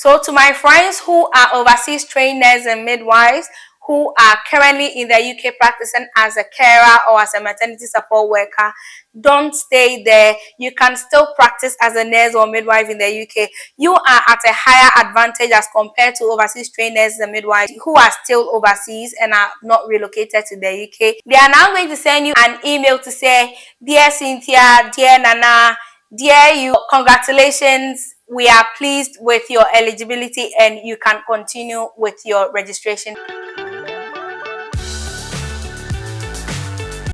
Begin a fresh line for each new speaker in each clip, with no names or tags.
So to my friends who are overseas trainers and midwives who are currently in the UK practicing as a carer or as a maternity support worker, don't stay there. You can still practice as a nurse or midwife in the UK. You are at a higher advantage as compared to overseas trainers and midwives who are still overseas and are not relocated to the UK. They are now going to send you an email to say, "Dear Cynthia, dear Nana, dear you, congratulations. We are pleased with your eligibility and you can continue with your registration."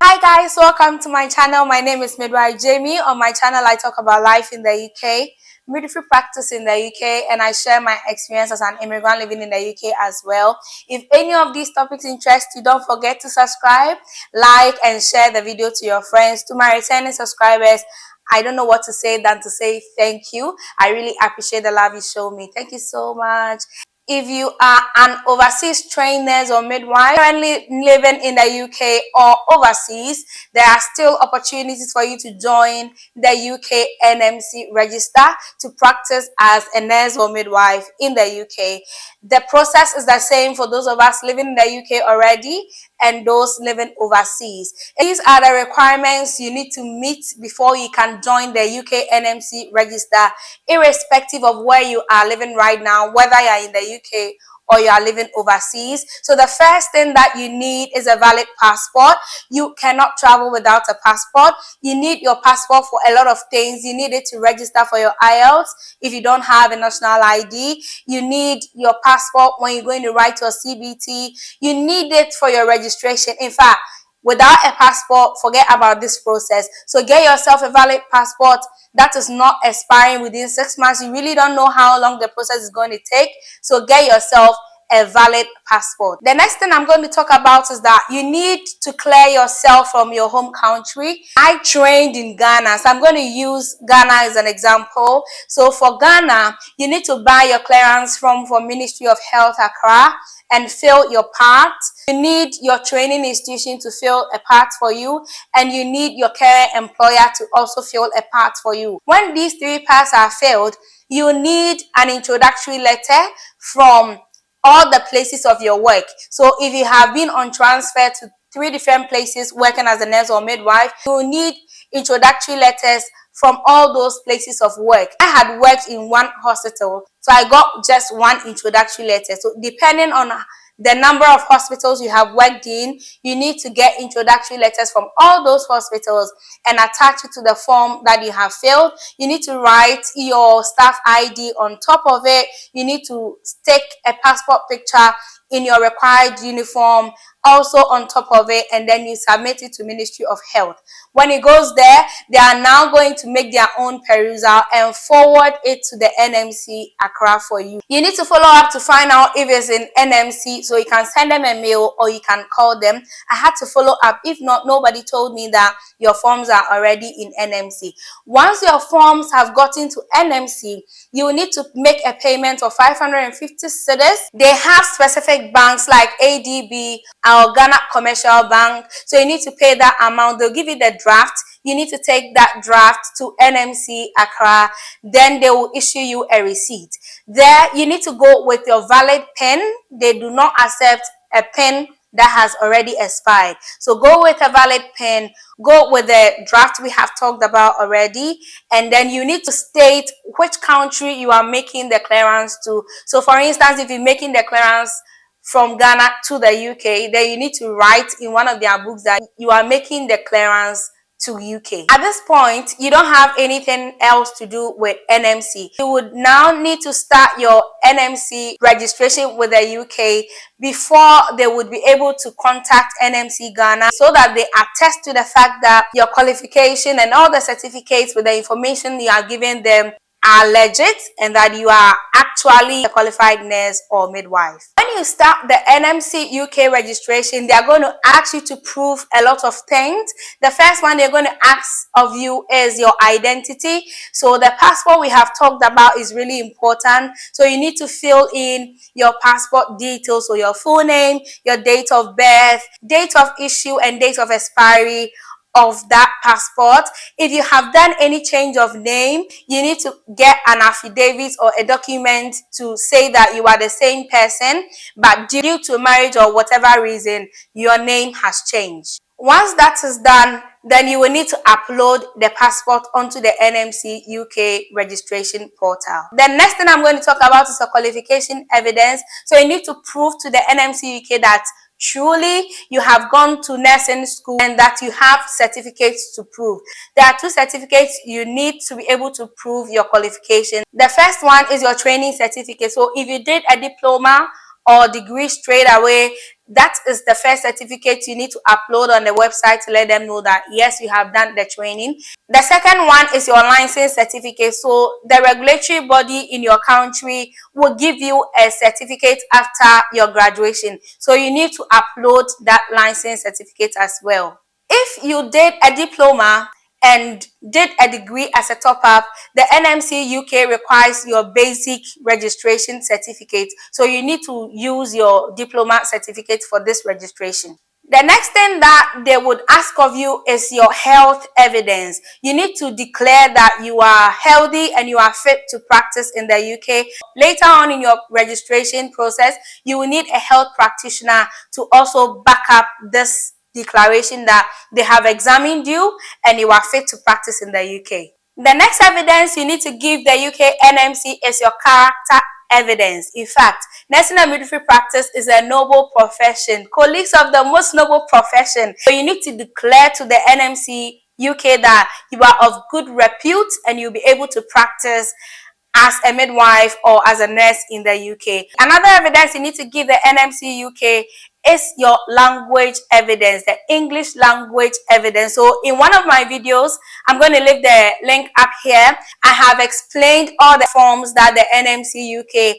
Hi guys, welcome to my channel. My name is Midwife Jamie. On my channel, I talk about life in the UK, midwifery practice in the UK, and I share my experience as an immigrant living in the UK as well. If any of these topics interest you, don't forget to subscribe, like, and share the video to your friends. To my returning subscribers, I don't know what to say than to say thank you. I really appreciate the love you show me. Thank you so much. If you are an overseas trainer or midwife currently living in the UK or overseas, there are still opportunities for you to join the UK NMC Register to practice as a nurse or midwife in the UK. The process is the same for those of us living in the UK already and those living overseas. These are the requirements you need to meet before you can join the UK NMC Register, irrespective of where you are living right now, whether you are in the UK or you are living overseas. So the first thing that you need is a valid passport. You cannot travel without a passport. You need your passport for a lot of things. You need it to register for your IELTS if you don't have a national ID. You need your passport when you're going to write your CBT. You need it for your registration. In fact, without a passport, forget about this process. So get yourself a valid passport that is not expiring within 6 months. You really don't know how long the process is going to take. So get yourself a valid passport. The next thing I'm going to talk about is that you need to clear yourself from your home country. I trained in Ghana, so I'm going to use Ghana as an example. So for Ghana, you need to buy your clearance from Ministry of Health Accra and fill your part. You need your training institution to fill a part for you, and you need your current employer to also fill a part for you. When these three parts are filled, you need an introductory letter from all the places of your work. So if you have been on transfer to 3 different places working as a nurse or midwife, you need introductory letters from all those places of work. I had worked in one hospital, so I got just one introductory letter. So depending on the number of hospitals you have worked in, you need to get introductory letters from all those hospitals and attach it to the form that you have filled. You need to write your staff ID on top of it. You need to take a passport picture in your required uniform also on top of it, and then you submit it to Ministry of Health. When it goes there, they are now going to make their own perusal and forward it to the NMC Accra for you. You need to follow up to find out if it's in NMC, so you can send them a mail or you can call them. I had to follow up. If not, nobody told me that your forms are already in NMC. Once your forms have gotten to NMC, you will need to make a payment of 550 cedis. They have specific banks like ADB, our Ghana Commercial Bank. So you need to pay that amount. They'll give you the draft. You need to take that draft to NMC Accra. Then they will issue you a receipt. There, you need to go with your valid PIN. They do not accept a PIN that has already expired. So go with a valid PIN, go with the draft we have talked about already, and then you need to state which country you are making the clearance to. So for instance, if you're making the clearance from Ghana to the UK, then you need to write in one of their books that you are making the clearance to UK. At this point, you don't have anything else to do with NMC. You would now need to start your NMC registration with the UK before they would be able to contact NMC Ghana so that they attest to the fact that your qualification and all the certificates with the information you are giving them are legit and that you are actually a qualified nurse or midwife. When you start the NMC UK registration, they are going to ask you to prove a lot of things. The first one they're going to ask of you is your identity. So the passport we have talked about is really important. So you need to fill in your passport details, so your full name, your date of birth, date of issue and date of expiry, of that passport. If you have done any change of name, you need to get an affidavit or a document to say that you are the same person, but due to marriage or whatever reason, your name has changed. Once that is done, then you will need to upload the passport onto the NMC UK registration portal. The next thing I'm going to talk about is a qualification evidence. So you need to prove to the NMC UK that truly you have gone to nursing school and that you have certificates to prove. There are two certificates you need to be able to prove your qualification. The first one is your training certificate. So if you did a diploma or degree straight away, that is the first certificate you need to upload on the website to let them know that yes, you have done the training. The second one is your license certificate. So the regulatory body in your country will give you a certificate after your graduation. So you need to upload that license certificate as well. If you did a diploma and did a degree as a top-up, the NMC UK requires your basic registration certificate. So you need to use your diploma certificate for this registration. The next thing that they would ask of you is your health evidence. You need to declare that you are healthy and you are fit to practice in the UK. Later on in your registration process, you will need a health practitioner to also back up this declaration that they have examined you and you are fit to practice in the UK. The next evidence you need to give the UK NMC is your character evidence. In fact, nursing and midwifery practice is a noble profession, colleagues of the most noble profession. So you need to declare to the NMC UK that you are of good repute and you'll be able to practice as a midwife or as a nurse in the UK. Another evidence you need to give the NMC UK is your language evidence, the English language evidence. So in one of my videos, I'm going to leave the link up here. I have explained all the forms that the NMC UK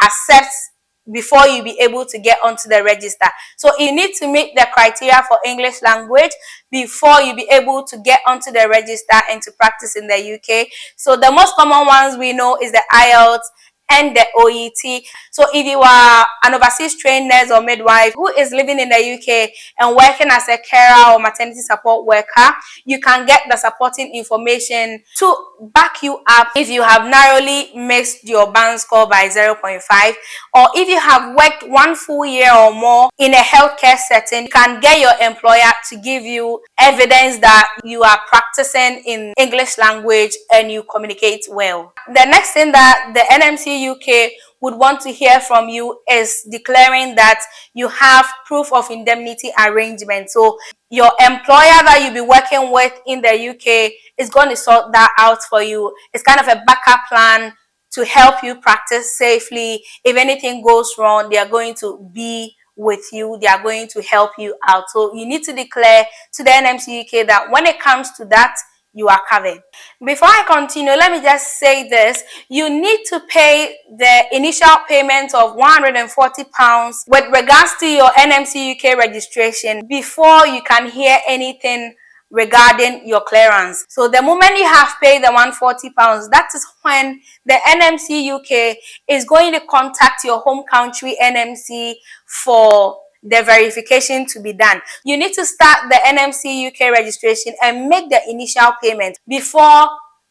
accepts before you be able to get onto the register. So you need to meet the criteria for English language before you be able to get onto the register and to practice in the UK. So the most common ones we know is the IELTS and the OET. So if you are an overseas trained nurse or midwife who is living in the UK and working as a carer or maternity support worker, you can get the supporting information to back you up if you have narrowly missed your band score by 0.5, or if you have worked 1 full year or more in a healthcare setting. You can get your employer to give you evidence that you are practicing in English language and you communicate well. The next thing that the NMC UK would want to hear from you is declaring that you have proof of indemnity arrangement. So your employer that you'll be working with in the UK is going to sort that out for you. It's kind of a backup plan to help you practice safely. If anything goes wrong, they are going to be with you. They are going to help you out. So you need to declare to the NMC UK that when it comes to that, you are covered. Before I continue, let me just say this. You need to pay the initial payment of £140 with regards to your NMC UK registration before you can hear anything regarding your clearance. So the moment you have paid the £140, that is when the NMC UK is going to contact your home country NMC for the verification to be done. You need to start the NMC UK registration and make the initial payment before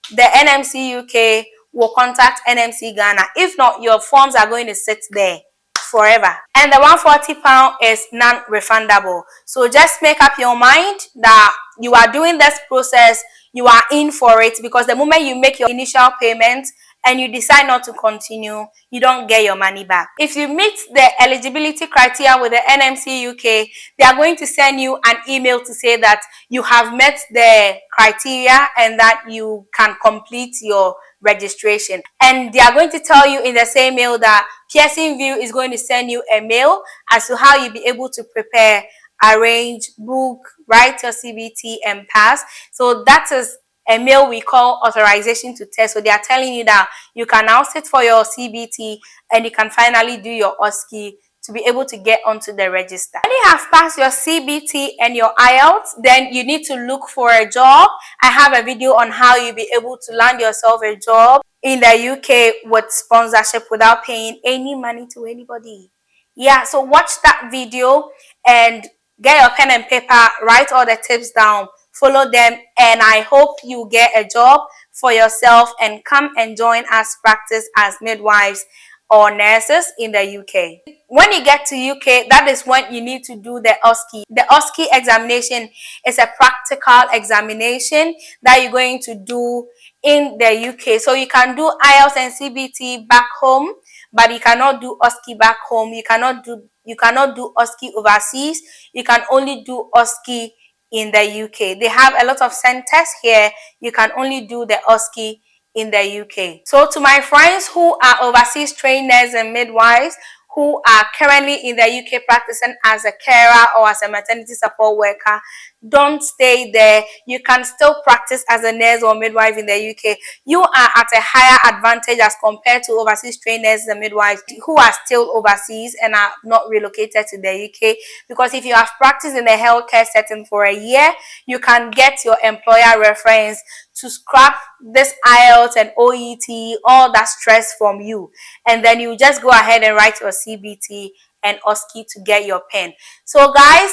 the NMC UK will contact NMC Ghana. If not, your forms are going to sit there forever. And the £140 is non-refundable. So just make up your mind that you are doing this process, you are in for it, because the moment you make your initial payment and you decide not to continue, you don't get your money back. If you meet the eligibility criteria with the NMC UK, they are going to send you an email to say that you have met the criteria and that you can complete your registration. And they are going to tell you in the same mail that Pearson VUE is going to send you a mail as to how you'll be able to prepare, arrange, book, write your CBT and pass. So that is a mail we call authorization to test. So they are telling you that you can now sit for your CBT and you can finally do your OSCE to be able to get onto the register. When you have passed your CBT and your IELTS, then you need to look for a job. I have a video on how you'll be able to land yourself a job in the UK with sponsorship without paying any money to anybody. Yeah, so watch that video and get your pen and paper, write all the tips down follow them, and I hope you get a job for yourself and come and join us practice as midwives or nurses in the UK. When you get to UK, that is when you need to do the OSCE. The OSCE examination is a practical examination that you're going to do in the UK. So you can do IELTS and CBT back home, but you cannot do OSCE back home. You cannot do OSCE overseas. You can only do OSCE in the UK. They have a lot of centers here. You can only do the OSCE in the UK. So to my friends who are overseas trainers and midwives who are currently in the UK practicing as a carer or as a maternity support worker, don't stay there. You can still practice as a nurse or midwife in the UK. You are at a higher advantage as compared to overseas trainers and midwives who are still overseas and are not relocated to the UK, because if you have practiced in a healthcare setting for a year, you can get your employer reference to scrap this IELTS and OET, all that stress from you, and then you just go ahead and write your CBT and OSCE to get your pen. So guys,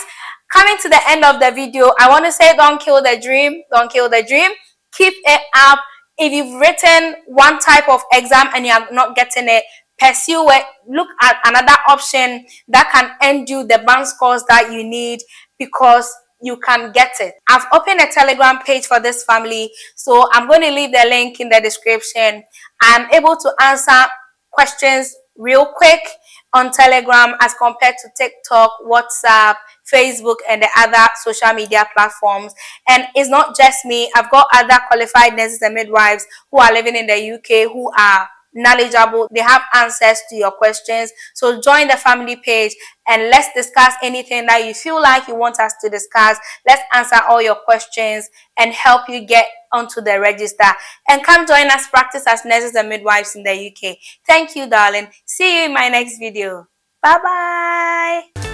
coming to the end of the video, I want to say don't kill the dream. Don't kill the dream. Keep it up. If you've written one type of exam and you are not getting it, pursue it. Look at another option that can end you the band scores that you need, because you can get it. I've opened a Telegram page for this family, so I'm going to leave the link in the description. I'm able to answer questions real quick on Telegram as compared to TikTok, WhatsApp, Facebook, and the other social media platforms. And it's not just me. I've got other qualified nurses and midwives who are living in the UK who are knowledgeable. They have answers to your questions. So join the family page and let's discuss anything that you feel like you want us to discuss. Let's answer all your questions and help you get onto the register. And come join us practice as nurses and midwives in the UK. Thank you, darling. See you in my next video. Bye bye.